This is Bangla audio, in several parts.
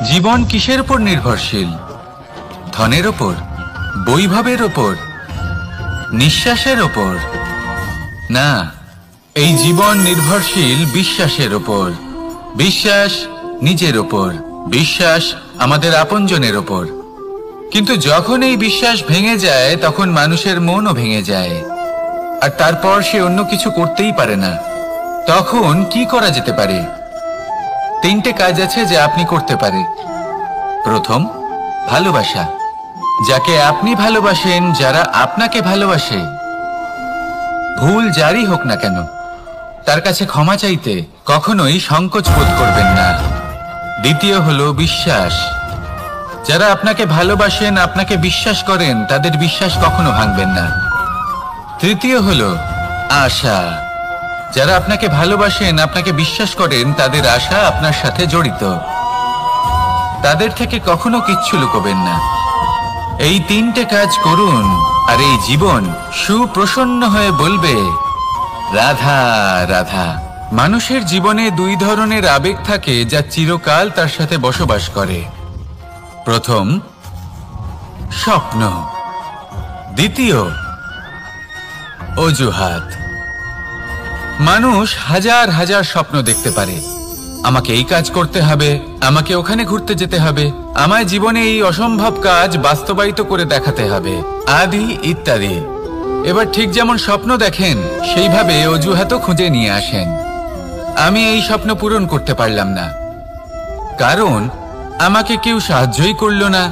জীবন কিসের উপর নির্ভরশীল? ধনের ওপর, বৈভবের ওপর, নিঃশ্বাসের ওপর? না, এই জীবন নির্ভরশীল বিশ্বাসের ওপর। বিশ্বাস নিজের ওপর, বিশ্বাস আমাদের আপনজনের ওপর। কিন্তু যখন এই বিশ্বাস ভেঙে যায় তখন মানুষের মনও ভেঙে যায়, আর তারপর সে অন্য কিছু করতেই পারে না। তখন কি করা যেতে পারে? তিনটে কাজ আছে যা আপনি করতে পারে। প্রথম, ভালোবাসা। যাকে আপনি ভালোবাসেন, যারা আপনাকে ভালোবাসে, ভুল যারই হোক না কেন, তার কাছে ক্ষমা চাইতে কখনোই সংকোচ বোধ করবেন না। দ্বিতীয় হলো বিশ্বাস। যারা আপনাকে ভালোবাসেন, আপনাকে বিশ্বাস করেন, তাদের বিশ্বাস কখনো ভাঙবেন না। তৃতীয় হলো আশা। যারা আপনাকে ভালোবাসেন, আপনাকে বিশ্বাস করেন, তাদের আশা আপনার সাথে জড়িত। তাদের থেকে কখনো কিচ্ছু লুকোবেন না। এই তিনটে কাজ করুন আর এই জীবন সুপ্রসন্ন হয়ে বলবে, রাধা রাধা। মানুষের জীবনে দুই ধরনের আবেগ থাকে যা চিরকাল তার সাথে বসবাস করে। প্রথম, স্বপ্ন। দ্বিতীয়, অজুহাত। মানুষ হাজার হাজার স্বপ্ন দেখতে পারে। আমাকে এই কাজ করতে হবে, আমাকে ওখানে ঘুরতে যেতে হবে, আমায় জীবনে এই অসম্ভব কাজ বাস্তবায়িত করে দেখাতে হবে, আদি ইত্যাদি। এবার ঠিক যেমন স্বপ্ন দেখেন, সেইভাবে অজুহাতও খুঁজে নিয়ে আসেন। আমি এই স্বপ্ন পূরণ করতে পারলাম না, কারণ আমাকে কেউ সাহায্যই করল না,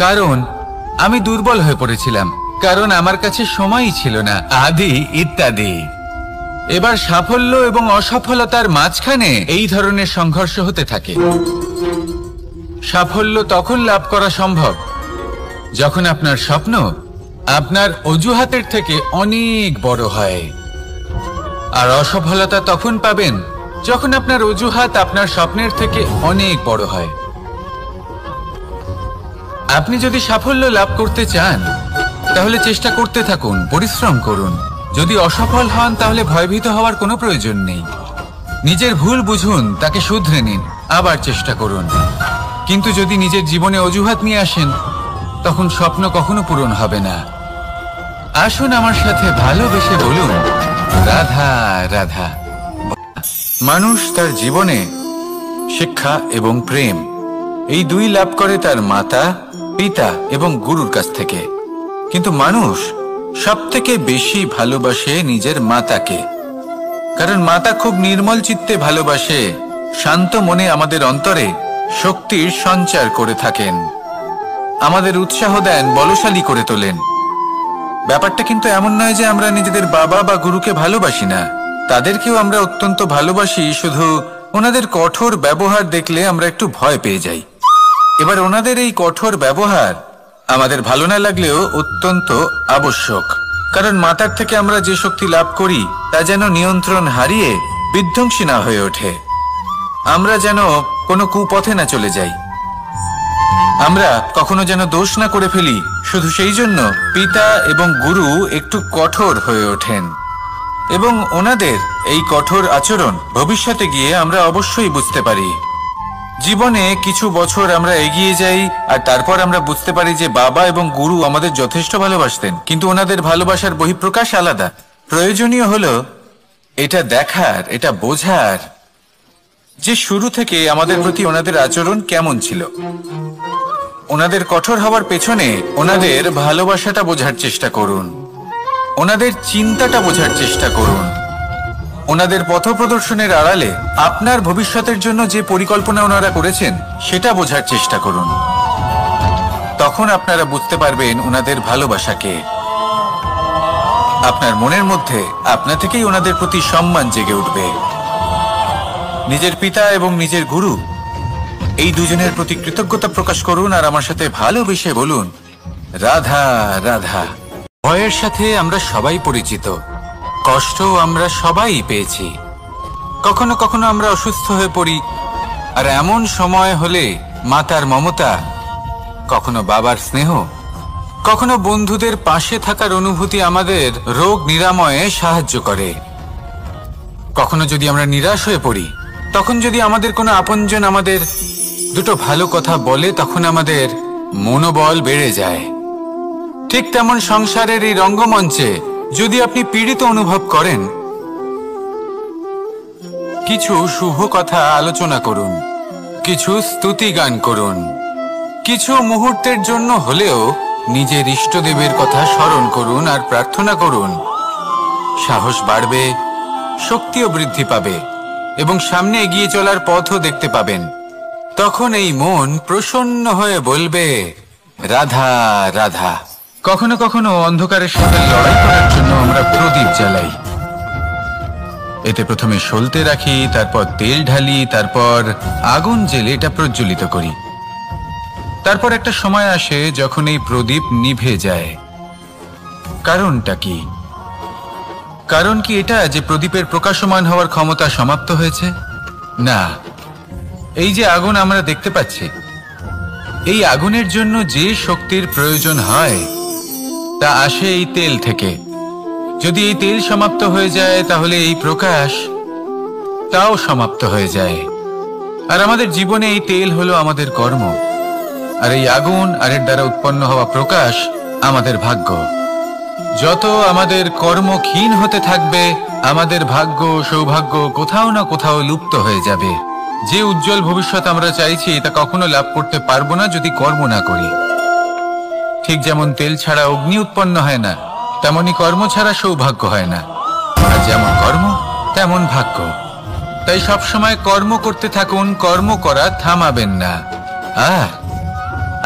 কারণ আমি দুর্বল হয়ে পড়েছিলাম, কারণ আমার কাছে সময়ই ছিল না, আদি ইত্যাদি। এবার সাফল্য এবং অসফলতার মাঝখানে এই ধরনের সংঘর্ষ হতে থাকে। সাফল্য তখন লাভ করা সম্ভব যখন আপনার স্বপ্ন আপনার অজুহাতের থেকে অনেক বড় হয়, আর অসফলতা তখন পাবেন যখন আপনার অজুহাত আপনার স্বপ্নের থেকে অনেক বড় হয়। আপনি যদি সাফল্য লাভ করতে চান, তাহলে চেষ্টা করতে থাকুন, পরিশ্রম করুন। যদি অসফল হন, তাহলে ভয়ভীত হওয়ার কোনো প্রয়োজন নেই। নিজের ভুল বুঝুন, তাকে শুধরে নিন, আবার চেষ্টা করুন। কিন্তু যদি নিজের জীবনে অজুহাত নিয়ে আসেন, তখন স্বপ্ন কখনো পূরণ হবে না। আসুন আমার সাথে ভালোবেসে বলুন, রাধা রাধা। মানুষ তার জীবনে শিক্ষা এবং প্রেম এই দুই লাভ করে তার মাতা, পিতা এবং গুরুর কাছ থেকে। কিন্তু মানুষ সবথেকে বেশি ভালোবাসে নিজের মাতাকে, কারণ মাতা খুব নির্মল চিত্তে ভালোবাসে, শান্ত মনে আমাদের অন্তরে শক্তির সঞ্চার করে থাকেন, আমাদের উৎসাহ দেন, বলশালী করে তোলেন। ব্যাপারটা কিন্তু এমন নয় যে আমরা নিজেদের বাবা বা গুরুকে ভালোবাসি না, তাদেরকেও আমরা অত্যন্ত ভালোবাসি, শুধু ওনাদের কঠোর ব্যবহার দেখলে আমরা একটু ভয় পেয়ে যাই। এবার ওনাদের এই কঠোর ব্যবহার আমাদের ভালো না লাগলেও অত্যন্ত আবশ্যক, কারণ মাতার থেকে আমরা যে শক্তি লাভ করি তা যেন নিয়ন্ত্রণ হারিয়ে বিধ্বংসী না হয়ে ওঠে, আমরা যেন কোনো কুপথে না চলে যাই, আমরা কখনো যেন দোষ না করে ফেলি। শুধু সেই জন্য পিতা এবং গুরু একটু কঠোর হয়ে ওঠেন, এবং ওনাদের এই কঠোর আচরণ ভবিষ্যতে গিয়ে আমরা অবশ্যই বুঝতে পারি। জীবনে কিছু বছর আমরা এগিয়ে যাই আর তারপর আমরা বুঝতে পারি যে বাবা এবং গুরু আমাদের যথেষ্ট ভালোবাসতেন, কিন্তু ওনাদের ভালোবাসার বহিঃপ্রকাশ আলাদা। প্রয়োজনীয় হলো এটা দেখার, এটা বোঝার যে শুরু থেকে আমাদের প্রতি ওনাদের আচরণ কেমন ছিল। ওনাদের কঠোর হওয়ার পেছনে ওনাদের ভালোবাসাটা বোঝার চেষ্টা করুন, ওনাদের চিন্তাটা বোঝার চেষ্টা করুন, ওনাদের পথপ্রদর্শনের আড়ালে আপনার ভবিষ্যতের জন্য যে পরিকল্পনা ওনারা করেছেন সেটা বোঝার চেষ্টা করুন। তখন আপনারা বুঝতে পারবেন ওনাদের ভালোবাসাকে। আপনার মনের মধ্যে আপনা থেকেই ওনাদের প্রতি সম্মান জেগে উঠবে। নিজের পিতা এবং নিজের গুরু এই দুজনের প্রতি কৃতজ্ঞতা প্রকাশ করুন আর আমার সাথে ভালোবেসে বলুন, রাধা রাধা। ভয়ের সাথে আমরা সবাই পরিচিত, কষ্ট আমরা সবাই পেয়েছি, কখনো কখনো আমরা অসুস্থ হয়ে পড়ি, আর এমন সময় হলে মাতার মমতা, কখনো বাবার স্নেহ, কখনো বন্ধুদের পাশে থাকার অনুভূতি আমাদের রোগ নিরাময়ে সাহায্য করে। কখনো যদি আমরা নিরাশ হয়ে পড়ি, তখন যদি আমাদের কোনো আপনজন আমাদের দুটো ভালো কথা বলে তখন আমাদের মনোবল বেড়ে যায়। ঠিক তেমন সংসারের এই রঙ্গমঞ্চে যদি আপনি পীড়িত অনুভব করেন, কিছু শুভ কথা আলোচনা করুন, কিছু স্তুতি গান করুন, কিছু মুহূর্তের জন্য হলেও নিজের ইষ্টদেবের কথা স্মরণ করুন আর প্রার্থনা করুন। সাহস বাড়বে, শক্তিও বৃদ্ধি পাবে এবং সামনে এগিয়ে চলার পথও দেখতে পাবেন। তখন এই মন প্রসন্ন হয়ে বলবে, রাধা রাধা। কখনো কখনো অন্ধকারের সাথে লড়াই করার জন্য আমরা প্রদীপ জ্বালাই। এতে প্রথমে সলতে রাখি, তারপর তেল ঢালি, তারপর আগুন জেলে এটা প্রজ্বলিত করি। তারপর একটা সময় আসে যখন এই প্রদীপ নিভে যায়। কারণটা কি? কারণ কি এটা যে প্রদীপের প্রকাশমান হওয়ার ক্ষমতা সমাপ্ত হয়েছে? না, এই যে আগুন আমরা দেখতে পাচ্ছি, এই আগুনের জন্য যে শক্তির প্রয়োজন হয় তা আসে এই তেল থেকে। যদি এই তেল সমাপ্ত হয়ে যায় তাহলে এই প্রকাশ তাও সমাপ্ত হয়ে যায়। আর আমাদের জীবনে এই তেল হলো আমাদের কর্ম, আর এই আগুন আর এর দ্বারা উৎপন্ন হওয়া প্রকাশ আমাদের ভাগ্য। যত আমাদের কর্ম ক্ষীণ হতে থাকবে, আমাদের ভাগ্য সৌভাগ্য কোথাও না কোথাও লুপ্ত হয়ে যাবে। যে উজ্জ্বল ভবিষ্যৎ আমরা চাইছি তা কখনো লাভ করতে পারবো না যদি কর্ম না করি। ঠিক যেমন তেল ছাড়া অগ্নি উৎপন্ন হয় না, তেমনি কর্ম ছাড়া সৌভাগ্য হয় না। আর যেমন কর্ম তেমন ভাগ্য। তাই সবসময় কর্ম করতে থাকুন, কর্ম করা থামাবেন না। আর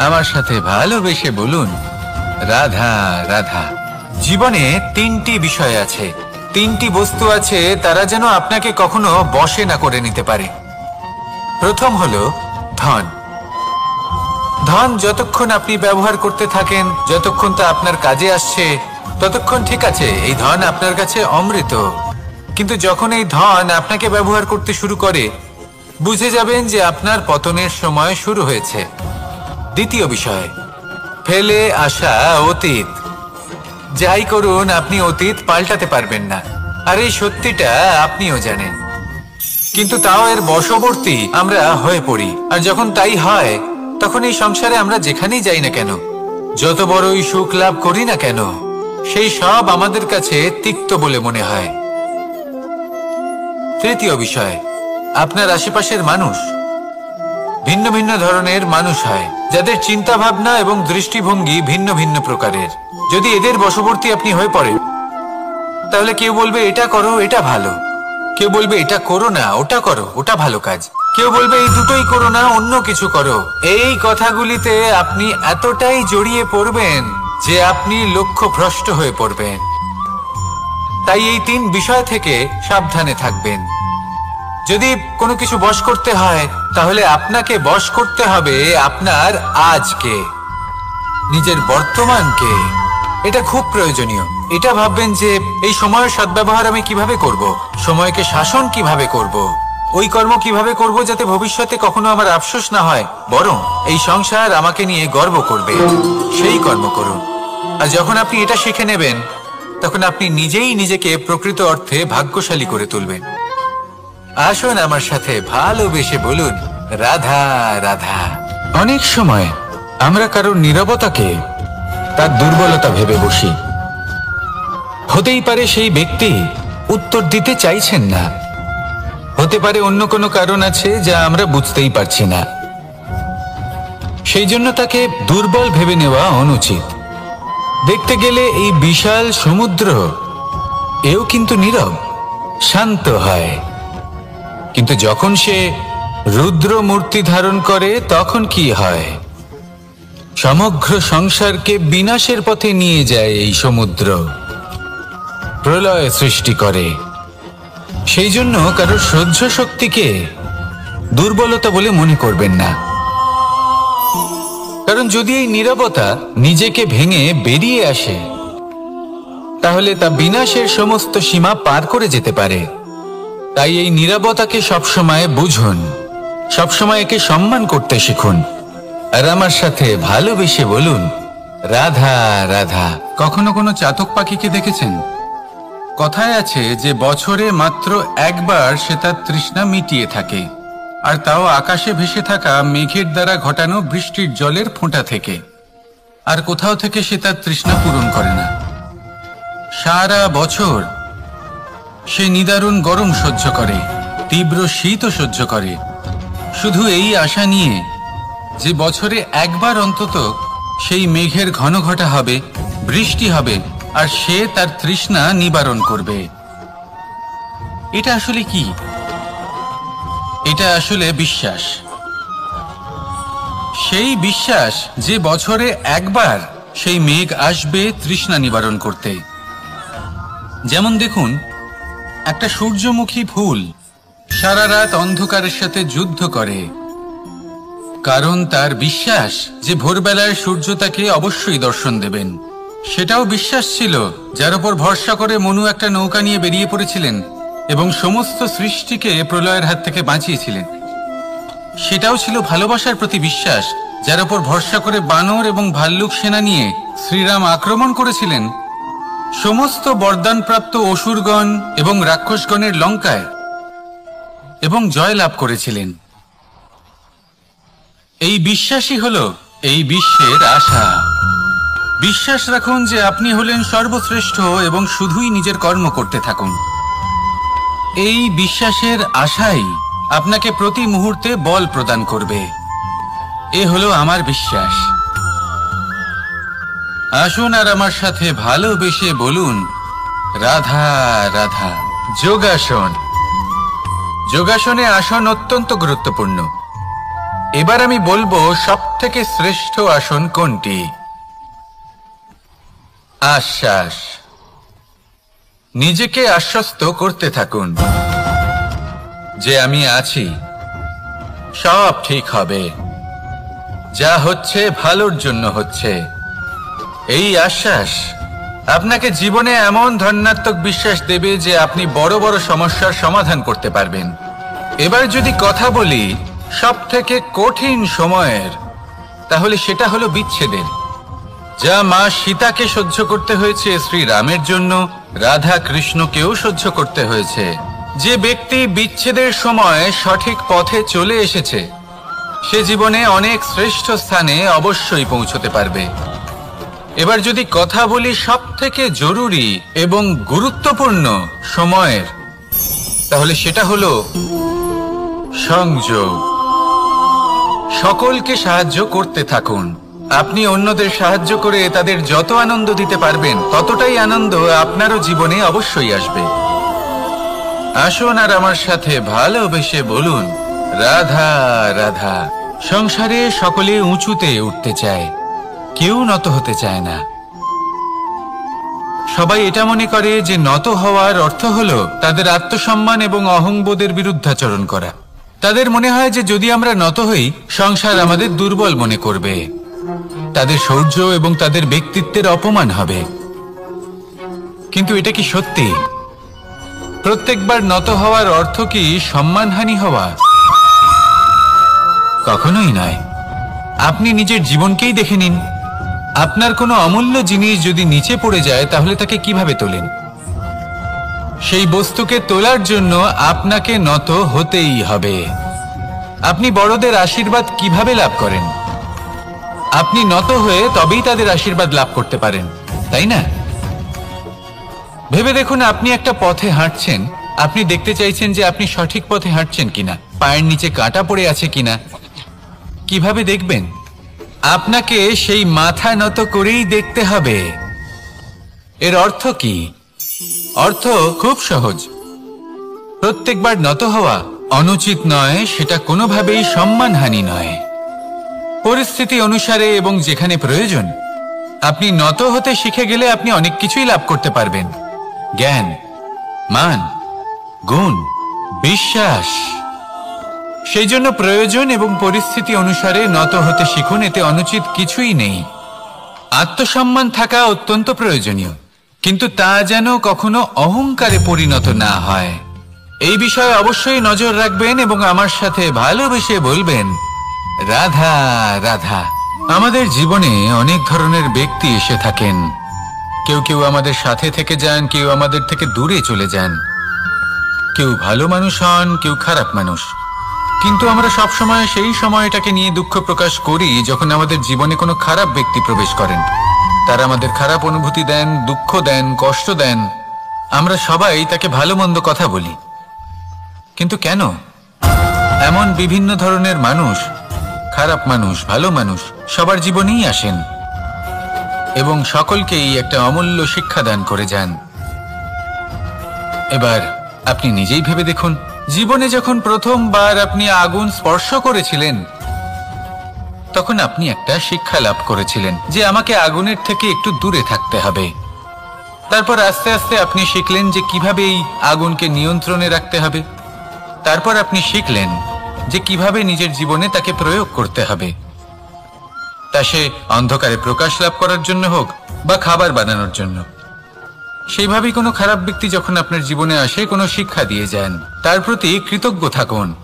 আমার সাথে ভালোবেসে বলুন, রাধা রাধা। জীবনে তিনটি বিষয় আছে, তিনটি বস্তু আছে, তারা যেন আপনাকে কখনো বশে না করে নিতে পারে। প্রথম হলো ধন। ধন যতক্ষণ আপনি ব্যবহার করতে থাকেন, যতক্ষণ তা আপনার কাজে আসছে, ততক্ষণ ঠিক আছে, এই ধন আপনার কাছে অমৃত। কিন্তু যখন এই ধন আপনাকে ব্যবহার করতে শুরু করে, বুঝে যাবেন যে আপনার পতনের সময় শুরু হয়েছে। দ্বিতীয় বিষয়, ফেলে আসা অতীত। যাই করুন, আপনি অতীত পাল্টাতে পারবেন না, আর এই সত্যিটা আপনিও জানেন। কিন্তু তাও এর বশবর্তী আমরা হয়ে পড়ি। আর যখন তাই হয়, তখন এই সংসারে আমরা যেখানেই যাই না কেন, যত বড়ই সুখ লাভ করি না কেন, সেই সব আমাদের কাছে তিক্ত বলে মনে হয়। তৃতীয় বিষয়, আপনার আশেপাশের মানুষ ভিন্ন ভিন্ন ধরনের মানুষ হয়, যাদের চিন্তা ভাবনা এবং দৃষ্টিভঙ্গি ভিন্ন ভিন্ন প্রকারের। যদি এদের বশবর্তী আপনি হয়ে পড়েন, তাহলে কেউ বলবে এটা করো, এটা ভালো। কেউ বলবে এটা করো না, ওটা করো, ওটা ভালো কাজ। কেউ বলবে এই দুটোই করো না, অন্য কিছু করো। এই কথাগুলিতে আপনি এতটাই জড়িয়ে পড়বেন যে আপনি লক্ষ্যভ্রষ্ট হয়ে পড়বেন। তাই এই তিন বিষয় থেকে সাবধানে থাকবেন। যদি কোনো কিছু বশ করতে হয়, তাহলে আপনাকে বশ করতে হবে আপনার আজকে, নিজের বর্তমানকে। এটা খুব প্রয়োজনীয়। এটা ভাববেন যে এই সময়ের সদ্ব্যবহার আমি কিভাবে করব, সময়কে শাসন কিভাবে করব, ওই কর্ম কিভাবে করব যাতে ভবিষ্যতে কখনো আমার আফসোস না হয়, বরং এই সংসার আমাকে নিয়ে গর্ব করবে, সেই কর্ম করুন। আর যখন আপনি এটা শিখে নেবেন, তখন আপনি নিজেই নিজেকে প্রকৃত অর্থে ভাগ্যশালী করে তুলবেন। আসুন আমার সাথে ভালোবেসে বলুন, রাধা রাধা। অনেক সময় আমরা কারোর নীরবতাকে তার দুর্বলতা ভেবে বসি। হতেই পারে সেই ব্যক্তি উত্তর দিতে চাইছেন না, হতে পারে অন্য কোনো কারণ আছে যা আমরা বুঝতেই পারছি না। সেই জন্য তাকে দুর্বল ভেবে নেওয়া অনুচিত। দেখতে গেলে এই বিশাল সমুদ্র এও কিন্তু নীরব, শান্ত হয়। কিন্তু যখন সে রুদ্র মূর্তি ধারণ করে, তখন কি হয়? সমগ্র সংসারকে বিনাশের পথে নিয়ে যায় এই সমুদ্র, প্রলয় সৃষ্টি করে। সেই জন্য কারোর সহ্য শক্তিকে দুর্বলতা বলে মনে করবেন না। কারণ যদি এই নীরবতা নিজেকে ভেঙে বেরিয়ে আসে, তাহলে তা বিনাশের সমস্ত সীমা পার করে যেতে পারে। তাই এই নীরবতাকে সবসময় বুঝুন, সবসময় একে সম্মান করতে শিখুন। আর আমার সাথে ভালোবেসে বলুন, রাধা রাধা। কখনো কোনো চাতক পাখিকে দেখেছেন? কথায় আছে যে বছরে মাত্র একবার সে তার তৃষ্ণা মিটিয়ে থাকে, আর তাও আকাশে ভেসে থাকা মেঘের দ্বারা ঘটানো বৃষ্টির জলের ফোঁটা থেকে। আর কোথাও থেকে সে তার তৃষ্ণা পূরণ করে না। সারা বছর সে নিদারুণ গরম সহ্য করে, তীব্র শীতও সহ্য করে, শুধু এই আশা নিয়ে যে বছরে একবার অন্তত সেই মেঘের ঘন ঘটা হবে, বৃষ্টি হবে, আর সে তার তৃষ্ণা নিবারণ করবে। এটা আসলে কি? এটা আসলে বিশ্বাস। সেই বিশ্বাস যে বছরে একবার সেই মেঘ আসবে তৃষ্ণা নিবারণ করতে। যেমন দেখুন, একটা সূর্যমুখী ফুল সারা রাত অন্ধকারের সাথে যুদ্ধ করে, কারণ তার বিশ্বাস যে ভোরবেলায় সূর্য তাকে অবশ্যই দর্শন দেবেন। সেটাও বিশ্বাস ছিল যার উপর ভরসা করে মনু একটা নৌকা নিয়ে বেরিয়ে পড়েছিলেন এবং সমস্ত সৃষ্টিকে প্রলয়ের হাত থেকে বাঁচিয়েছিলেন। সেটাও ছিল ভালোবাসার প্রতি বিশ্বাস, যার উপর ভরসা করে বানর এবং ভাল্লুক সেনা নিয়ে শ্রীরাম আক্রমণ করেছিলেন সমস্ত বরদানপ্রাপ্ত অসুরগণ এবং রাক্ষসগণের লঙ্কায় এবং জয় লাভ করেছিলেন। এই বিশ্বাসই হলো এই বিশ্বের আশা। বিশ্বাস রাখুন যে আপনি হলেন সর্বশ্রেষ্ঠ এবং শুধুই নিজের কর্ম করতে থাকুন। এই বিশ্বাসের আশাই আপনাকে প্রতি মুহূর্তে বল প্রদান করবে। এ হলো আমার বিশ্বাস। আসুন আর আমার সাথে ভালোবেসে বলুন, রাধা রাধা। যোগাসন। যোগাসনে আসন অত্যন্ত গুরুত্বপূর্ণ। এবার আমি বলবো সবথেকে শ্রেষ্ঠ আসন কোনটি। আশ্বাস। নিজেকে আশ্বস্ত করতে থাকুন যে আমি আছি, সব ঠিক হবে, যা হচ্ছে ভালোর জন্য হচ্ছে। এই আশ্বাস আপনাকে জীবনে এমন ধন্যাত্মক বিশ্বাস দেবে যে আপনি বড় বড় সমস্যার সমাধান করতে পারবেন। এবার যদি কথা বলি সবথেকে কঠিন সময়ের, তাহলে সেটা হলো বিচ্ছেদের। যা মা সীতাকে সহ্য করতে হয়েছে শ্রীরামের জন্য, রাধা কৃষ্ণকেও সহ্য করতে হয়েছে। যে ব্যক্তি বিচ্ছেদের সময় সঠিক পথে চলে এসেছে সে জীবনে অনেক শ্রেষ্ঠ স্থানে অবশ্যই পৌঁছতে পারবে। এবার যদি কথা বলি সবথেকে জরুরি এবং গুরুত্বপূর্ণ সময়ের, তাহলে সেটা হলো সংযোগ। সকলকে সাহায্য করতে থাকুন। আপনি অন্যদের সাহায্য করে তাদের যত আনন্দ দিতে পারবেন ততটাই আনন্দ আপনারও জীবনে অবশ্যই আসবে। আসুন আর আমার সাথে ভালোবেসে বলুন, রাধা রাধা। সংসারে সকলে উঁচুতে উঠতে চায়, কেউ নত হতে চায় না। সবাই এটা মনে করে যে নত হওয়ার অর্থ হলো তাদের আত্মসম্মান এবং অহংবোধের বিরুদ্ধাচরণ করা। তাদের মনে হয় যে যদি আমরা নত হই সংসার আমাদের দুর্বল মনে করবে, তাদের শৌর্য এবং তাদের ব্যক্তিত্বের অপমান হবে। কিন্তু এটা কি সত্যি? প্রত্যেকবার নত হওয়ার অর্থ কি সম্মানহানি হওয়া? কখনোই নয়। আপনি নিজের জীবনকেই দেখে নিন। আপনার কোনো অমূল্য জিনিস যদি নিচে পড়ে যায় তাহলে তাকে কিভাবে তোলেন? সেই বস্তুকে তোলার জন্য আপনাকে নত হতেই হবে। আপনি বড়দের আশীর্বাদ কিভাবে লাভ করেন? আপনি নত হয়ে তবেই তাদের আশীর্বাদ লাভ করতে পারেন, তাই না? ভেবে দেখুন, আপনি একটা পথে হাঁটছেন, আপনি দেখতে চাইছেন যে আপনি সঠিক পথে হাঁটছেন কিনা, পায়ের নিচে কাঁটা পড়ে আছে কিনা। কিভাবে দেখবেন? আপনাকে সেই মাথা নত করেই দেখতে হবে। এর অর্থ কি? অর্থ খুব সহজ। প্রত্যেকবার নত হওয়া অনুচিত নয়, সেটা কোনোভাবেই সম্মানহানি নয়। পরিস্থিতি অনুসারে এবং যেখানে প্রয়োজন আপনি নত হতে শিখে গেলে আপনি অনেক কিছুই লাভ করতে পারবেন। জ্ঞান, মান, গুণ, বিশ্বাস। সেই জন্য প্রয়োজন এবং পরিস্থিতি অনুসারে নত হতে শিখুন। এতে অনুচিত কিছুই নেই। আত্মসম্মান থাকা অত্যন্ত প্রয়োজনীয়, কিন্তু তা যেন কখনো অহংকারে পরিণত না হয়। এই বিষয়ে অবশ্যই নজর রাখবেন এবং আমার সাথে ভালোবেসে বলবেন, রাধা রাধা। আমাদের জীবনে অনেক ধরনের ব্যক্তি এসে থাকেন। কেউ কেউ আমাদের সাথে থেকে যান, কেউ আমাদের থেকে দূরে চলে যান। কেউ ভালো মানুষ হন, কেউ খারাপ মানুষ। কিন্তু আমরা সবসময় সেই সময়টাকে নিয়ে দুঃখ প্রকাশ করি যখন আমাদের জীবনে কোনো খারাপ ব্যক্তি প্রবেশ করেন। তারা আমাদের খারাপ অনুভূতি দেন, দুঃখ দেন, কষ্ট দেন। আমরা সবাই তাকে ভালো মন্দ কথা বলি। কিন্তু কেন? এমন বিভিন্ন ধরনের মানুষ, খারাপ মানুষ, ভালো মানুষ সবার জীবনেই আসেন এবং সকলকেই একটা অমূল্য শিক্ষা দান করে যান। এবার আপনি নিজেই ভেবে দেখুন, জীবনে যখন প্রথমবার আপনি আগুন স্পর্শ করেছিলেন তখন আপনি একটা শিক্ষা লাভ করেছিলেন যে আমাকে আগুনের থেকে একটু দূরে থাকতে হবে। তারপর আস্তে আস্তে আপনি শিখলেন যে কিভাবে এই আগুনকে নিয়ন্ত্রণে রাখতে হবে। তারপর আপনি শিখলেন যে কিভাবে নিজের জীবনে তাকে প্রয়োগ করতে হবে, তা সে অন্ধকারে প্রকাশ লাভ করার জন্য হোক বা খাবার বানানোর জন্য। সেইভাবেই কোনো খারাপ ব্যক্তি যখন আপনার জীবনে আসে কোনো শিক্ষা দিয়ে যান, তার প্রতি কৃতজ্ঞ থাকুন।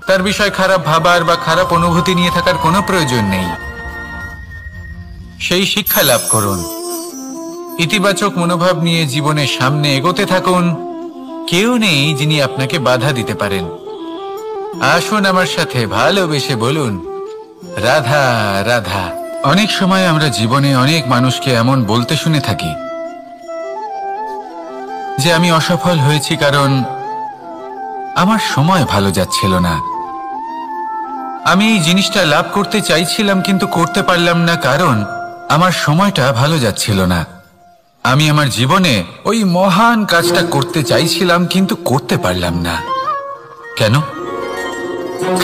তার বিষয় খারাপ ভাবার বা খারাপ অনুভূতি নিয়ে থাকার কোনো প্রয়োজন নেই। সেই শিক্ষা লাভ করুন, ইতিবাচক মনোভাব নিয়ে জীবনের সামনে এগোতে থাকুন। কেউ নেই যিনি আপনাকে বাধা দিতে পারেন। আসুন আমার সাথে ভালোবেসে বলুন, রাধা রাধা। অনেক সময় আমরা জীবনে অনেক মানুষকে এমন বলতে শুনে থাকি যে আমি অসফল হয়েছি কারণ আমার সময় ভালো যাচ্ছিল না। আমি এই জিনিসটা লাভ করতে চাইছিলাম কিন্তু করতে পারলাম না কারণ আমার সময়টা ভালো যাচ্ছিল না। আমি আমার জীবনে ওই মহান কাজটা করতে চাইছিলাম কিন্তু করতে পারলাম না। কেন?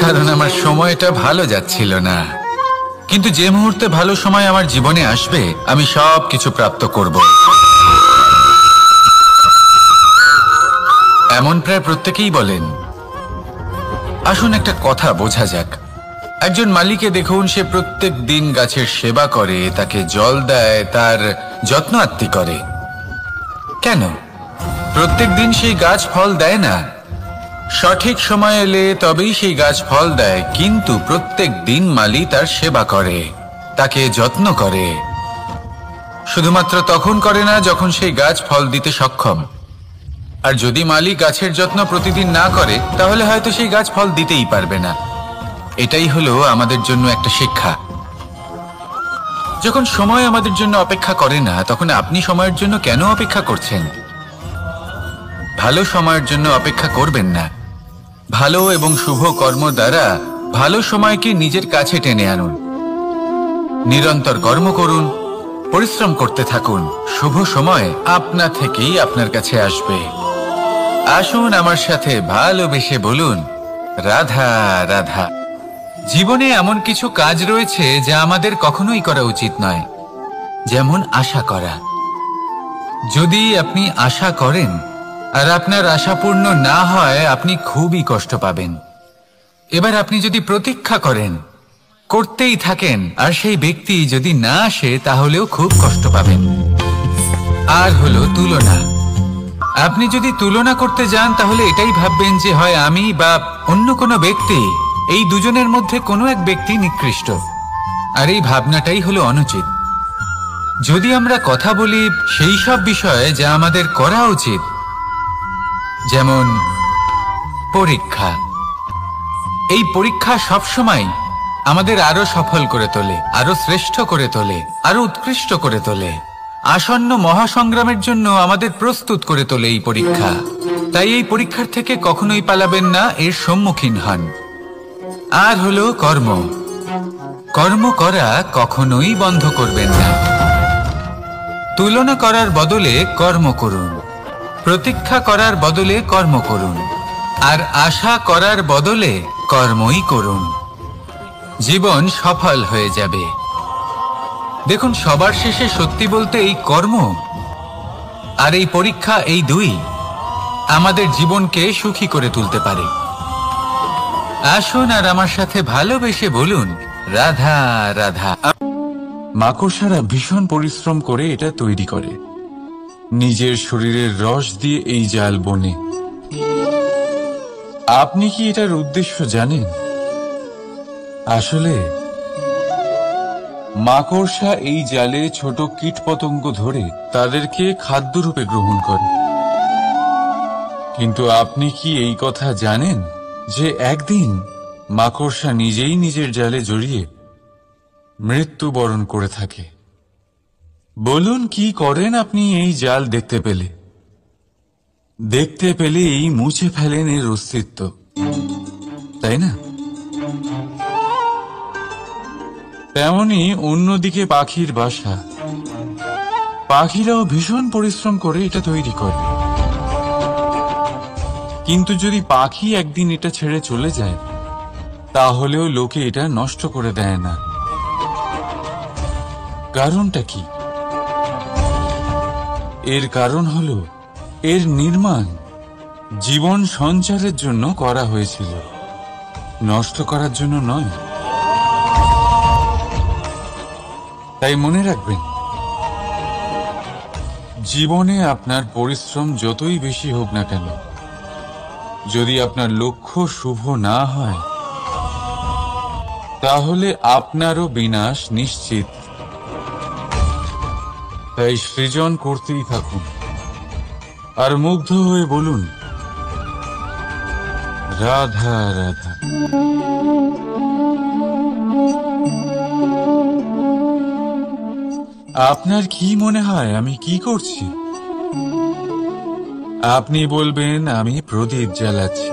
কারণ আমার সময়টা ভালো যাচ্ছিল না। কিন্তু যে মুহূর্তে ভালো সময় আমার জীবনে আসবে আমি সব কিছু প্রাপ্ত করব। এমন প্রায় প্রত্যেকেই বলেন। আসুন একটা কথা বোঝা যাক। একজন মালিকে দেখুন, সে প্রত্যেক দিন গাছের সেবা করে, তাকে জল দেয়, তার যত্ন আত্তি করে। কেন? প্রত্যেক দিন সেই গাছ ফল দেয় না। সঠিক সময় এলে তবেই সেই গাছ ফল দেয়, কিন্তু প্রত্যেক দিন মালি তার সেবা করে, তাকে যত্ন করে। শুধুমাত্র তখন করে না যখন সেই গাছ ফল দিতে সক্ষম। আর যদি মালি গাছের যত্ন প্রতিদিন না করে তাহলে হয়তো সেই গাছ ফল দিতেই পারবে না। এটাই হলো আমাদের জন্য একটা শিক্ষা। যখন সময় আমাদের জন্য অপেক্ষা করে না তখন আপনি সময়ের জন্য কেন অপেক্ষা করছেন? ভালো সময়ের জন্য অপেক্ষা করবেন না। ভালো এবং শুভ কর্ম দ্বারা ভালো সময়কে নিজের কাছে টেনে আনুন। নিরন্তর কর্ম করুন, পরিশ্রম করতে থাকুন। শুভ সময় আপনা থেকেই আপনার কাছে আসবে। আসুন আমার সাথে ভালোবেসে বলুন, রাধা রাধা। জীবনে এমন কিছু কাজ রয়েছে যা আমাদের কখনোই করা উচিত নয়, যেমন আশা করা। যদি আপনি আশা করেন আর আপনার আশা পূর্ণ না হয় আপনি খুবই কষ্ট পাবেন। এবার আপনি যদি প্রতীক্ষা করেন, করতেই থাকেন, আর সেই ব্যক্তি যদি না আসে তাহলেও খুব কষ্ট পাবেন। আর হলো তুলনা। আপনি যদি তুলনা করতে যান তাহলে এটাই ভাববেন যে হয় আমি বা অন্য কোনো ব্যক্তি, এই দুজনের মধ্যে কোনো এক ব্যক্তি নিকৃষ্ট। আর এই ভাবনাটাই হলো অনুচিত। যদি আমরা কথা বলি সেই সব বিষয়ে যা আমাদের করা উচিত, যেমন পরীক্ষা। এই পরীক্ষা সবসময় আমাদের আরো সফল করে তোলে, আরো শ্রেষ্ঠ করে তোলে, আরো উৎকৃষ্ট করে তোলে। আসন্ন মহাসংগ্রামের জন্য আমাদের প্রস্তুত করে তোলে এই পরীক্ষা। তাই এই পরীক্ষার থেকে কখনোই পালাবেন না, এর সম্মুখীন হন। আর হলো কর্ম। কর্ম করা কখনোই বন্ধ করবেন না। তুলনা করার বদলে কর্ম করুন, প্রতীক্ষা করার বদলে কর্ম করুন, আর আশা করার বদলে কর্মই করুন। জীবন সফল হয়ে যাবে। দেখুন, সবার শেষে সত্যি বলতে এই কর্ম আর এই পরীক্ষা, এই দুই আমাদের জীবনকে সুখী করে তুলতে পারে। আসুন আর আমার সাথে ভালোবেসে বলুন, রাধা রাধা। মাকড়সারা ভীষণ পরিশ্রম করে এটা তৈরি করে। নিজের শরীরের রস দিয়ে এই জাল বনে। আপনি কি এটার উদ্দেশ্য জানেন? আসলে মাকড়সা এই জালে ছোট কীটপতঙ্গ ধরে তাদেরকে খাদ্যরূপে গ্রহণ করে। কিন্তু আপনি কি এই কথা জানেন যে একদিন মাকড়সা নিজেই নিজের জালে জড়িয়ে মৃত্যুবরণ করে থাকে। বলুন কি করেন আপনি এই জাল দেখতে পেলে? দেখতে পেলেই মুছে ফেলেন এর অস্তিত্ব, তাই না? তেমনি অন্যদিকে পাখির বাসা, পাখিরাও ভীষণ পরিশ্রম করে এটা তৈরি করে। কিন্তু যদি পাখি একদিন এটা ছেড়ে চলে যায়, তাহলেও লোকে এটা নষ্ট করে দেয় না। কারণটা কি? এর কারণ হলো এর নির্মাণ জীবন সঞ্চারের জন্য করা হয়েছিল, নষ্ট করার জন্য নয়। তাই মনে রাখবেন, জীবনে আপনার পরিশ্রম যতই বেশি হোক না কেন, যদি আপনার লক্ষ্য শুভ না হয়, তাহলে আপনারও বিনাশ নিশ্চিত। তাই সৃজন করতেই থাকুন আর মুগ্ধ হয়ে বলুন, রাধা রাধা। আপনার কি মনে হয় আমি কি করছি? আপনি বলবেন আমি প্রদীপ জ্বালাচ্ছি।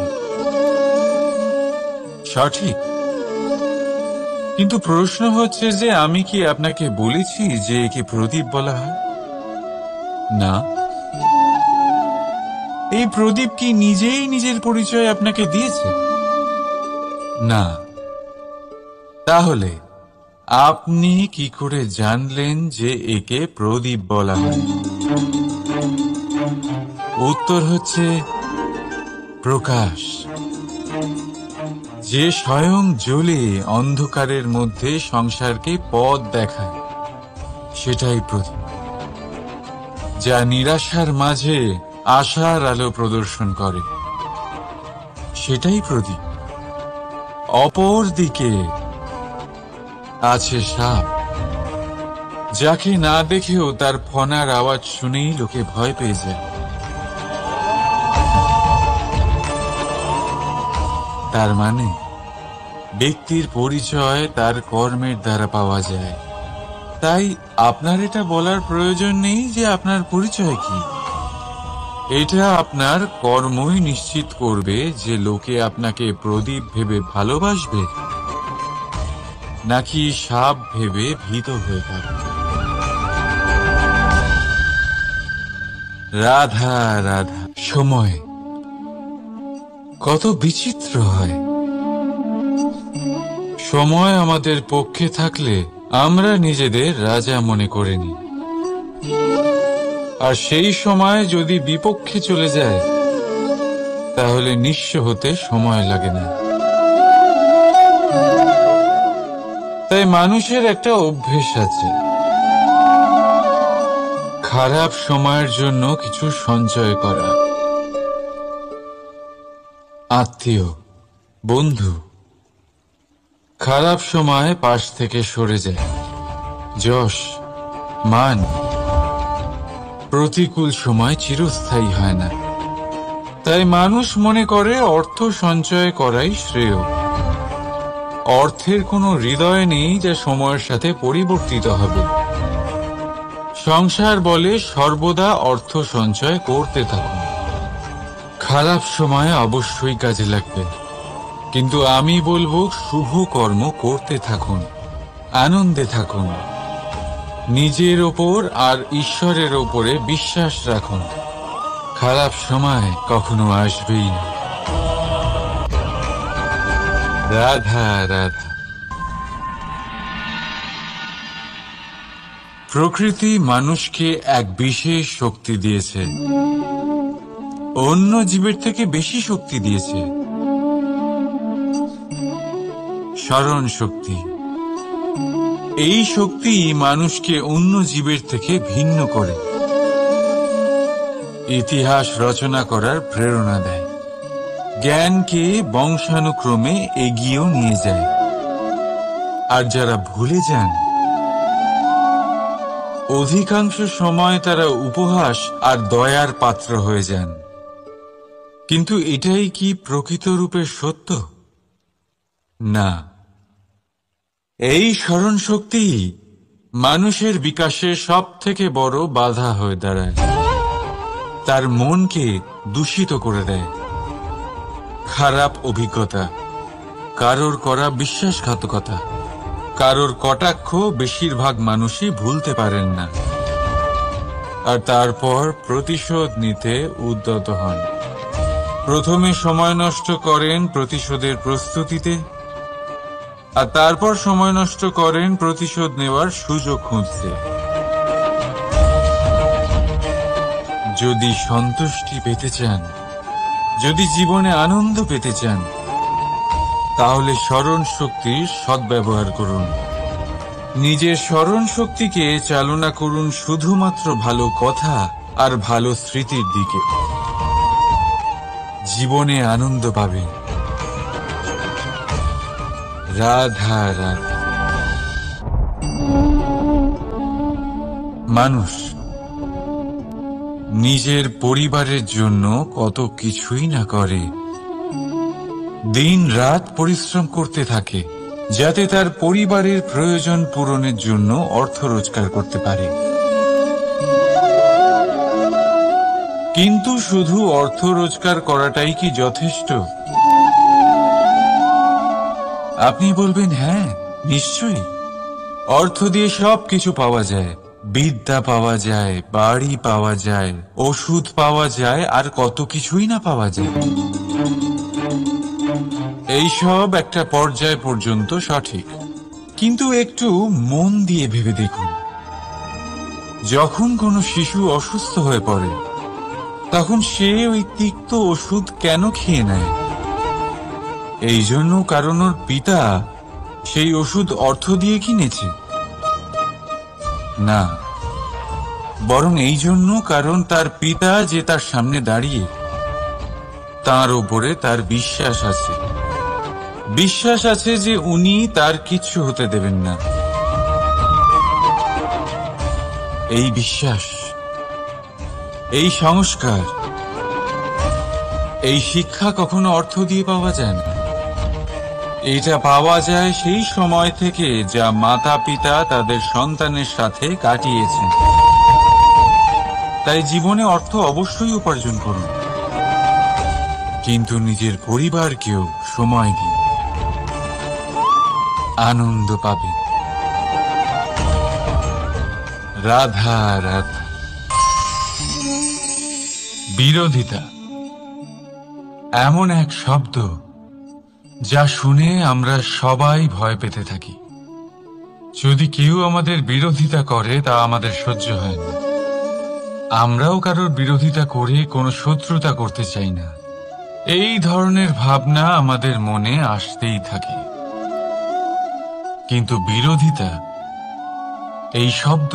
সঠিক, কিন্তু প্রশ্ন হচ্ছে যে আমি কি আপনাকে বলেছি যে একে প্রদীপ বলা হয়? না। এই প্রদীপ কি নিজেই নিজের পরিচয় আপনাকে দিয়েছে? না। তাহলে আপনি কি করে জানলেন যে একে প্রদীপ বলা হয়? উত্তর হচ্ছে প্রকাশ, যে স্বয়ং জ্বলে অন্ধকারের মধ্যে সংসারকে পথ দেখায়, সেটাই প্রদীপ। যা নিরাশার মাঝে আশার আলো প্রদর্শন করে, সেটাই প্রদীপ। অপর দিকে আছে সাপ, যাকে না দেখেও তার ফনার আওয়াজ শুনেই লোকে ভয় পেয়ে যায়। তার মানে ব্যক্তির পরিচয় তার কর্মের দ্বারা পাওয়া যায়। তাই আপনার এটা বলার প্রয়োজন নেই যে আপনার পরিচয় কি। এটা আপনার কর্মই নিশ্চিত করবে যে লোকে আপনাকে প্রদীপ ভেবে ভালোবাসবে নাকি সাপ ভেবে ভীত হয়ে থাকবে। রাধা রাধা। সময় কত বিচিত্র হয়। সময় আমাদের পক্ষে থাকলে আমরা নিজেদের রাজা মনে করে নিই, আর সেই সময় যদি বিপক্ষে চলে যায়, তাহলে নিঃস্ব হতে সময় লাগে না। তাই মানুষের একটা অভ্যেস আছে, খারাপ সময়ের জন্য কিছু সঞ্চয় করা। আত্মীয়, বন্ধু খারাপ সময় পাশ থেকে সরে যায়। যশ, মান প্রতিকূল সময় চিরস্থায়ী হয় না। তাই মানুষ মনে করে অর্থ সঞ্চয় করাই শ্রেয়। অর্থের কোনো হৃদয় নেই যা সময়ের সাথে পরিবর্তিত হবে। সংসার বলে সর্বদা অর্থ সঞ্চয় করতে থাকুন। খারাপ সময় অবশ্যই কাজে লাগবে, কিন্তু আমি বলবো শুভ কর্ম করতে থাকুন, আনন্দে থাকুন, নিজের ওপর আর ঈশ্বরের ওপরে বিশ্বাস রাখুন। খারাপ সময় কখনো আসবেই না। রাধা রাধা। প্রকৃতি মানুষকে এক বিশেষ শক্তি দিয়েছে, অন্য জীবের থেকে বেশি শক্তি দিয়েছে। স্মরণ শক্তি। এই শক্তি মানুষকে অন্য জীবের থেকে ভিন্ন করে, ইতিহাস রচনা করার প্রেরণা দেয়, জ্ঞানকে বংশানুক্রমে এগিয়েও নিয়ে যায়। আর যারা ভুলে যান, অধিকাংশ সময় তারা উপহাস আর দয়ার পাত্র হয়ে যান। কিন্তু এটাই কি প্রকৃত রূপে সত্য? না, এই স্মরণ শক্তি মানুষের বিকাশে সব থেকে বড় বাধা হয়ে দাঁড়ায়। তার মনকে দূষিত করে দেয়। খারাপ অভিজ্ঞতা, কারোর করা বিশ্বাসঘাতকতা, কারোর কটাক্ষ বেশিরভাগ মানুষই ভুলতে পারেন না, আর তারপর প্রতিশোধ নিতে উদ্যত হন। প্রথমে সময় নষ্ট করেন প্রতিশোধের প্রস্তুতিতে, আর তারপর সময় নষ্ট করেন প্রতিশোধ নেওয়ার সুযোগ খুঁজতে। যদি সন্তুষ্টি পেতে চান, যদি জীবনে আনন্দ পেতে চান, তাহলে স্মরণ শক্তির সদ্ব্যবহার করুন। নিজের স্মরণ শক্তিকে চালনা করুন শুধুমাত্র ভালো কথা আর ভালো স্মৃতির দিকে। জীবনে আনন্দ পাবেন। রাধা রাধা। মানুষ নিজের পরিবারের জন্য কত কিছুই না করে। দিন রাত পরিশ্রম করতে থাকে যাতে তার পরিবারের প্রয়োজন পূরণের জন্য অর্থ রোজগার করতে পারে। কিন্তু শুধু অর্থ রোজগার করাটাই কি যথেষ্ট? আপনি বলবেন, হ্যাঁ নিশ্চয়ই, অর্থ দিয়ে সব কিছু পাওয়া যায়। বিদ্যা পাওয়া যায়, বাড়ি পাওয়া যায়, ওষুধ পাওয়া যায়, আর কত কিছুই না পাওয়া যায়। এইসব একটা পর্যায় পর্যন্ত সঠিক, কিন্তু একটু মন দিয়ে ভেবে দেখুন, যখন কোনো শিশু অসুস্থ হয়ে পড়ে তখন সে ওই তিক্ত ওষুধ কেন খেয়ে নেয়? এই জন্য কারণ ওর পিতা সেই ওষুধ অর্থ দিয়ে কিনেছে? না, বরং এই জন্য কারণ তার পিতা যে তার সামনে দাঁড়িয়ে, তার ওপরে তার বিশ্বাস আছে। বিশ্বাস আছে যে উনি তার কিচ্ছু হতে দেবেন না। এই বিশ্বাস, এই সংস্কার, এই শিক্ষা কখনো অর্থ দিয়ে পাওয়া যায় না। এটা পাওয়া যায় সেই সময় থেকে যা মাতা পিতা তাদের সন্তানের সাথে কাটিয়েছেন। তাই জীবনে অর্থ অবশ্যই উপার্জন করুন, কিন্তু নিজের পরিবারকেও সময় দিন, আনন্দ পাবেন। রাধা রাধা। বিরোধিতা এমন এক শব্দ যা শুনে আমরা সবাই ভয় পেতে থাকি। যদি কেউ আমাদের বিরোধিতা করে তা আমাদের সহ্য হয় না। আমরাও কারোর বিরোধিতা করে কোনো শত্রুতা করতে চাই না। এই ধরনের ভাবনা আমাদের মনে আসতেই থাকে। কিন্তু বিরোধিতা, এই শব্দ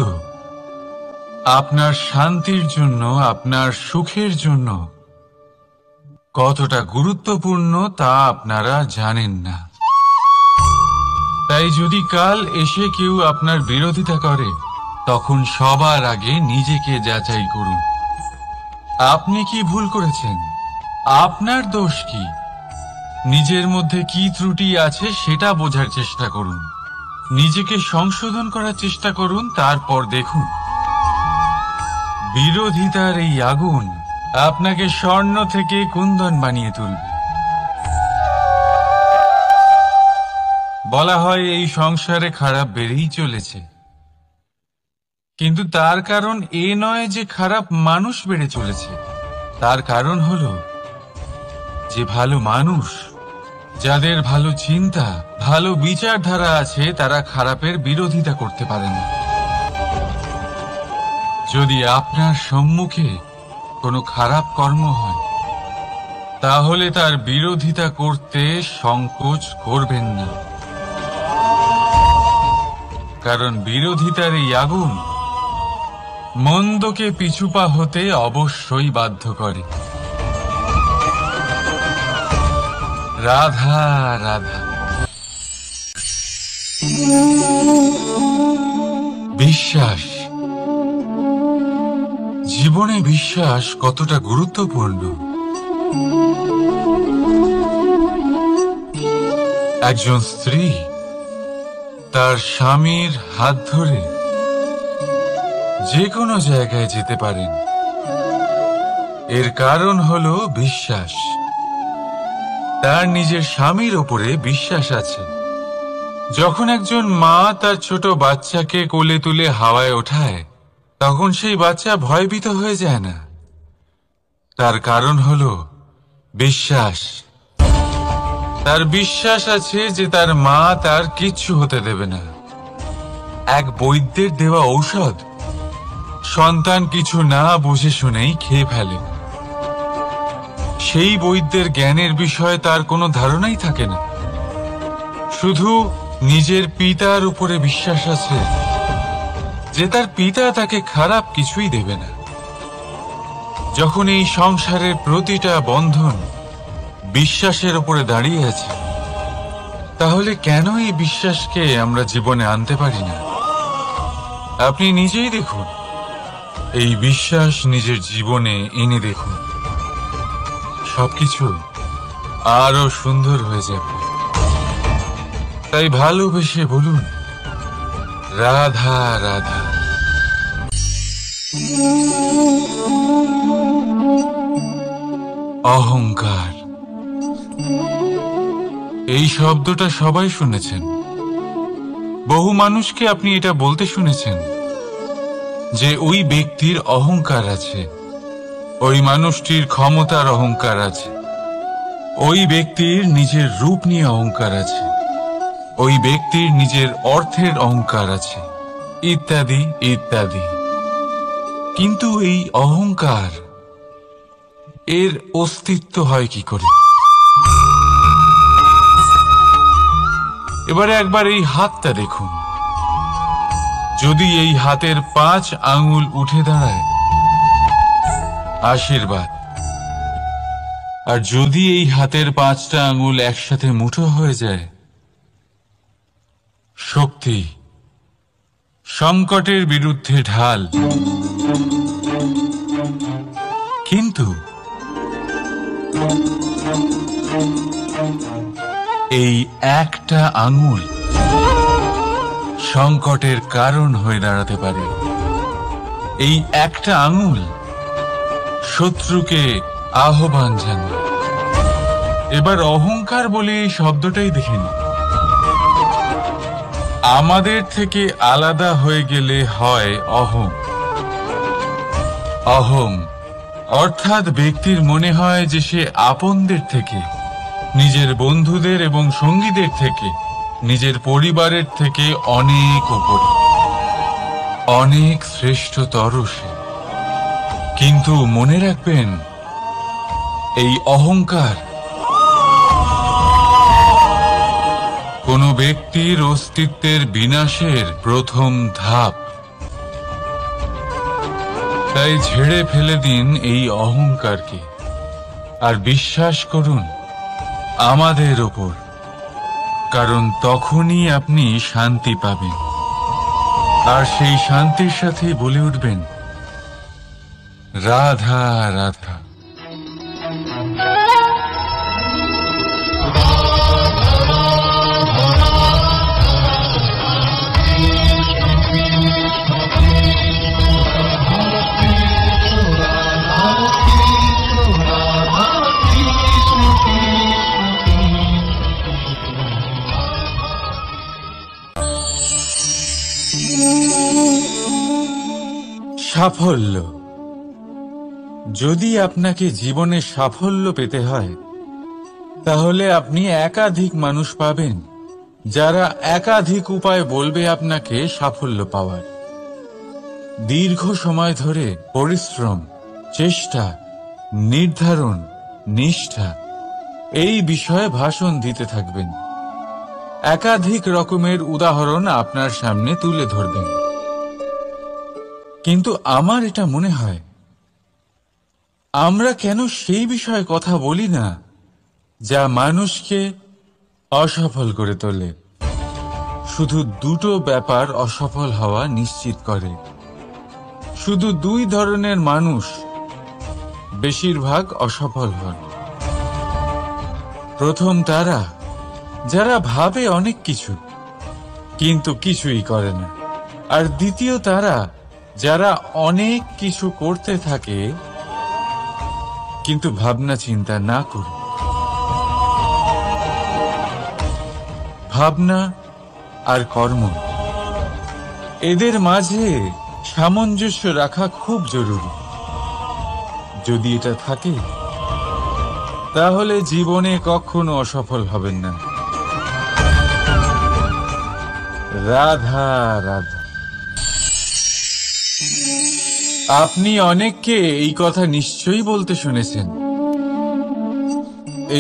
আপনার শান্তির জন্য, আপনার সুখের জন্য কতটা গুরুত্বপূর্ণ তা আপনারা জানেন না। তাই যদি কাল এসে কেউ আপনার বিরোধিতা করে, তখন সবার আগে নিজেকে যাচাই করুন। আপনি কি ভুল করেছেন? আপনার দোষ কি? নিজের মধ্যে কি ত্রুটি আছে সেটা বোঝার চেষ্টা করুন। নিজেকে সংশোধন করার চেষ্টা করুন, তারপর দেখুন বিরোধিতার এই আগুন আপনাকে স্বর্ণ থেকে কুন্দন বানিয়ে তুলবে। বলা হয় এই সংসারে খারাপ বেড়েই চলেছে, কিন্তু তার কারণ এ নয় যে খারাপ মানুষ বেড়ে চলেছে। তার কারণ হলো যে ভালো মানুষ, যাদের ভালো চিন্তা, ভালো বিচারধারা আছে, তারা খারাপের বিরোধিতা করতে পারে না। যদি আপনার সম্মুখে কোনো খারাপ কর্ম হয়, তাহলে তার বিরোধিতা করতে সংকোচ করবেন না, কারণ বিরোধিতার এই আগুন মন্দকে পিছুপা হতে অবশ্যই বাধ্য করে। রাধা রাধা। বিশ্বাস, জীবনে বিশ্বাস কতটা গুরুত্বপূর্ণ। একজন স্ত্রী তার স্বামীর হাত ধরে যে কোনো জায়গায় যেতে পারেন, এর কারণ হলো বিশ্বাস। তার নিজের স্বামীর ওপরে বিশ্বাস আছে। যখন একজন মা তার ছোট বাচ্চাকে কোলে তুলে হাওয়ায় ওঠায়, তখন সেই বাচ্চা ভয়ভীত হয়ে যায় না। তার কারণ হলো বিশ্বাস। তার বিশ্বাস আছে যে তার মা তার কিচ্ছু হতে দেবে না। এক বৈদ্যের দেওয়া ঔষধ সন্তান কিছু না বুঝে শুনেই খেয়ে ফেলে। সেই বৈদ্যের জ্ঞানের বিষয়ে তার কোনো ধারণাই থাকে না, শুধু নিজের পিতার উপরে বিশ্বাস আছে যে তার পিতা তাকে খারাপ কিছুই দেবে না। যখন এই সংসারের প্রতিটা বন্ধন বিশ্বাসের উপরে দাঁড়িয়ে আছে, তাহলে কেন এই বিশ্বাসকে আমরা জীবনে আনতে পারি না? আপনি নিজেই দেখুন, এই বিশ্বাস নিজের জীবনে এনে দেখুন, সবকিছু আরো সুন্দর হয়ে যাবে। তাই ভালোবেসে বলুন, রাধা রাধা। অহংকার, এই শব্দটা সবাই শুনেছেন। বহু মানুষকে আপনি এটা বলতে শুনেছেন যে ওই ব্যক্তির অহংকার আছে, ওই মানুষটির ক্ষমতার অহংকার আছে, ওই ব্যক্তির নিজের রূপ নিয়ে অহংকার আছে, ওই ব্যক্তির নিজের অর্থের অহংকার আছে, ইত্যাদি ইত্যাদি। কিন্তু এই অহংকার, এর অস্তিত্ব হয় কি করে? এবারে একবার এই হাতটা দেখুন। যদি এই হাতের 5 আঙ্গুল উঠে দাঁড়ায়, আশীর্বাদ। আর যদি এই হাতের 5টা আঙ্গুল একসাথে মুঠো হয়ে যায়, শক্তি, সংকটের বিরুদ্ধে ঢাল। কিন্তু এই একটা আঙুল সংকটের কারণ হয়ে দাঁড়াতে পারে। এই একটা আঙুল শত্রুকে আহ্বান জানায়। এবার অহংকার বলে এই শব্দটাই দেখে নিন। আমাদের থেকে আলাদা হয়ে গেলে হয় অহং। অহং অর্থাৎ ব্যক্তির মনে হয় যে সে আপনদের থেকে, নিজের বন্ধুদের এবং সঙ্গীদের থেকে, নিজের পরিবারের থেকে অনেক উপরে, অনেক শ্রেষ্ঠতর সে। কিন্তু মনে রাখবেন, এই অহংকার কোনো ব্যক্তির অস্তিত্বের বিনাশের প্রথম ধাপ। তাই ঝেড়ে ফেলে দিন এই অহংকারকে, আর বিশ্বাস করুন আমাদের ওপর, কারণ তখনই আপনি শান্তি পাবেন। আর সেই শান্তির সাথে বলে উঠবেন, রাধা রাধা। সাফল্য। যদি আপনাকে জীবনে সাফল্য পেতে হয়, তাহলে আপনি একাধিক মানুষ পাবেন যারা একাধিক উপায় বলবে আপনাকে সাফল্য পাওয়ার। দীর্ঘ সময় ধরে পরিশ্রম, চেষ্টা, নির্ধারণ, নিষ্ঠা এই বিষয়ে ভাষণ দিতে থাকবেন। একাধিক রকমের উদাহরণ আপনার সামনে তুলে ধরবেন। কিন্তু আমার এটা মনে হয়, আমরা কেন সেই বিষয়ে কথা বলি না যা মানুষকে অসফল করে তোলে? শুধু দুটো ব্যাপার অসফল হওয়া নিশ্চিত করে। শুধু 2 ধরনের মানুষ বেশিরভাগ অসফল হন। প্রথম তারা যারা ভাবে অনেক কিছু কিন্তু কিছুই করে না, আর দ্বিতীয় তারা যারা অনেক কিছু করতে থাকে কিন্তু ভাবনা চিন্তা না করে। ভাবনা আর কর্ম, এদের মাঝে সামঞ্জস্য রাখা খুব জরুরি। যদি এটা থাকে তাহলে জীবনে কখনো অসফল হবেন না। রাধা রাধা। আপনি অনেককে এই কথা নিশ্চয়ই বলতে শুনেছেন,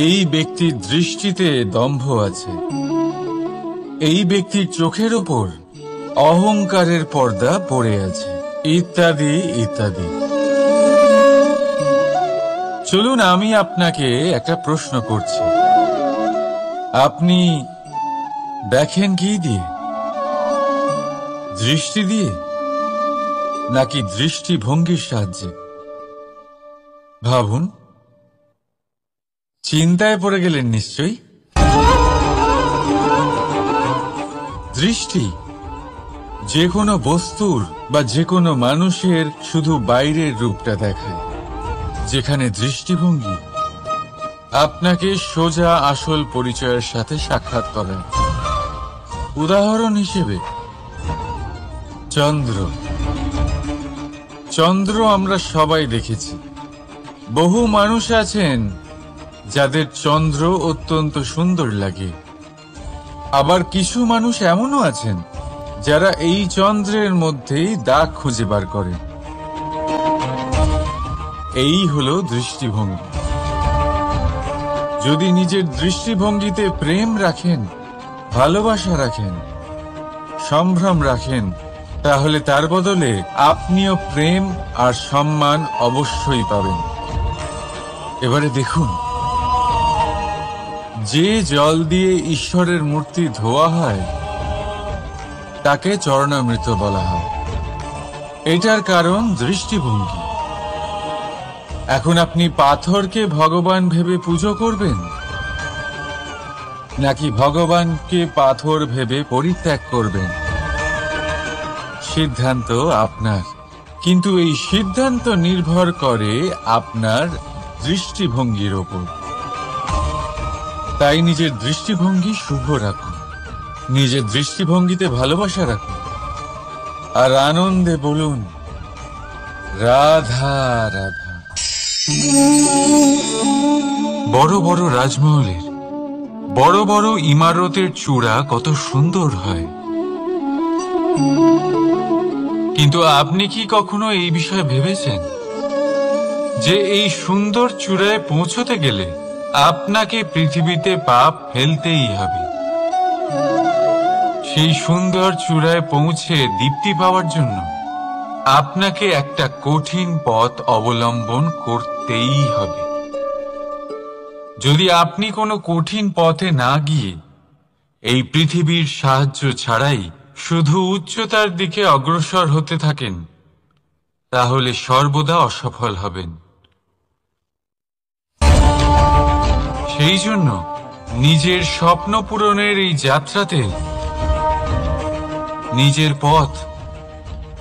এই ব্যক্তির দৃষ্টিতে দম্ভ আছে, এই ব্যক্তির চোখের ওপর অহংকারের পর্দা পড়ে আছে, ইত্যাদি ইত্যাদি। চলুন আমি আপনাকে একটা প্রশ্ন করছি, আপনি দেখেন কি দিয়ে? দৃষ্টি দিয়ে নাকি দৃষ্টিভঙ্গির সাহায্যে? ভাবুন। চিন্তায় পড়ে গেলেন নিশ্চয়ই। দৃষ্টি যে কোনো বস্তুর বা যে কোনো মানুষের শুধু বাইরের রূপটা দেখায়, যেখানে দৃষ্টিভঙ্গি আপনাকে সোজা আসল পরিচয়ের সাথে সাক্ষাৎ করায়। উদাহরণ হিসেবে চন্দ্র। চন্দ্র আমরা সবাই দেখেছি। বহু মানুষ আছেন যাদের চন্দ্র অত্যন্ত সুন্দর লাগে, আবার কিছু মানুষ এমনও আছেন যারা এই চন্দ্রের মধ্যেই দাগ খুঁজে বার করে। এই হলো দৃষ্টিভঙ্গি। যদি নিজের দৃষ্টিভঙ্গিতে প্রেম রাখেন, ভালোবাসা রাখেন, সম্ভ্রম রাখেন, তাহলে তার বদলে আপনিও প্রেম আর সম্মান অবশ্যই পাবেন। এবারে দেখুন, যে জল দিয়ে ঈশ্বরের মূর্তি ধোয়া হয় তাকে চরণামৃত বলা হয়। এটার কারণ দৃষ্টিভঙ্গি। এখন আপনি পাথরকে ভগবান ভেবে পুজো করবেন নাকি ভগবানকে পাথর ভেবে পরিত্যাগ করবেন? সিদ্ধান্ত আপনার, কিন্তু এই সিদ্ধান্ত নির্ভর করে আপনার দৃষ্টিভঙ্গির ওপর। তাই নিজের দৃষ্টিভঙ্গি শুভ রাখুন, নিজের দৃষ্টিভঙ্গিতে ভালোবাসা রাখুন, আর আনন্দে বলুন রাধা রাধা। বড় বড় রাজমহলের বড় বড় ইমারতের চূড়া কত সুন্দর হয়, কিন্তু আপনি কি কখনো এই বিষয়ে ভেবেছেন যে এই সুন্দর চূড়ায় পৌঁছতে গেলে আপনাকে পৃথিবীতে পাপ ফেলতেই হবে? সেই সুন্দর চূড়ায় পৌঁছে দীপ্তি পাওয়ার জন্য আপনাকে একটা কঠিন পথ অবলম্বন করতেই হবে। যদি আপনি কোনো কঠিন পথে না গিয়ে এই পৃথিবীর সাহায্য ছাড়াই শুধু উচ্চতার দিকে অগ্রসর হতে থাকেন, তাহলে সর্বদা অসফল হবেন। সেই জন্য নিজের স্বপ্ন পূরণের এই যাত্রাতে নিজের পথ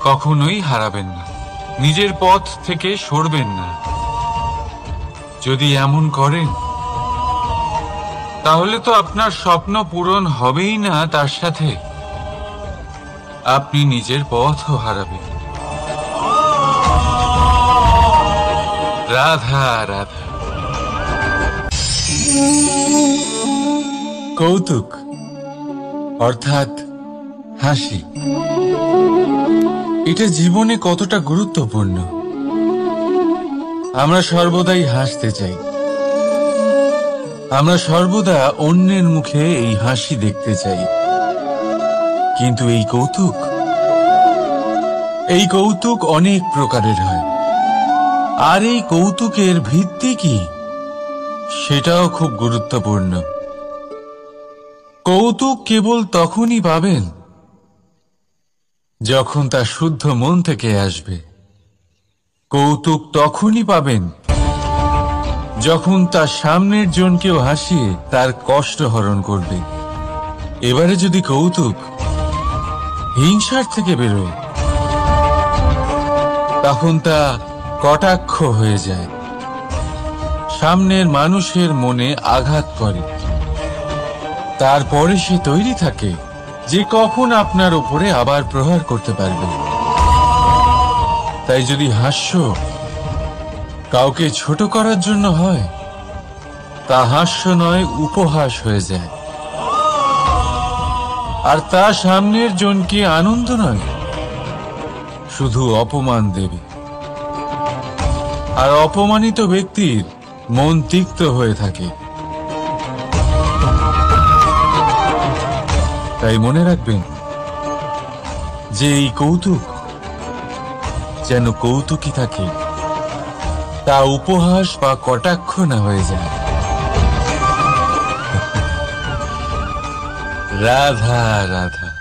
কখনোই হারাবেন না, নিজের পথ থেকে সরবেন না। যদি এমন করেন তাহলে তো আপনার স্বপ্ন পূরণ হবেই না, তার সাথে আপনি নিজের পথও হারাবেন। রাধা রাধা। কৌতুক অর্থাৎ হাসি, এটা জীবনে কতটা গুরুত্বপূর্ণ। আমরা সর্বদাই হাসতে চাই, আমরা সর্বদা অন্যের মুখে এই হাসি দেখতে চাই, কিন্তু এই কৌতুক অনেক প্রকারের হয়। আর এই কৌতুকের ভিত্তি কি, সেটাও খুব গুরুত্বপূর্ণ। কৌতুক কেবল তখনই পাবেন যখন তা শুদ্ধ মন থেকে আসবে। কৌতুক তখনই পাবেন যখন তার সামনের জনকেও হাসিয়ে তার কষ্ট হরণ করবে। এবারে যদি কৌতুক হিংসার থেকে বেরোয়, তখন তা কটাক্ষ হয়ে যায়, সামনের মানুষের মনে আঘাত করে। তারপরে সে তৈরি থাকে যে কখন আপনার উপরে আবার প্রহার করতে পারবে। তাই যদি হাস্য কাউকে ছোট করার জন্য হয়, তা হাস্য নয়, উপহাস হয়ে যায়। আর তা সামনের জনকে আনন্দ নয়, শুধু অপমান দেবে। আর অপমানিত ব্যক্তির মন তিক্ত হয়ে থাকে। তাই মনে রাখবেন যে এই কৌতুক যেন কৌতুকই থাকে, তা উপহাস বা কটাক্ষ না হয়ে যায়। রাধা রাধা।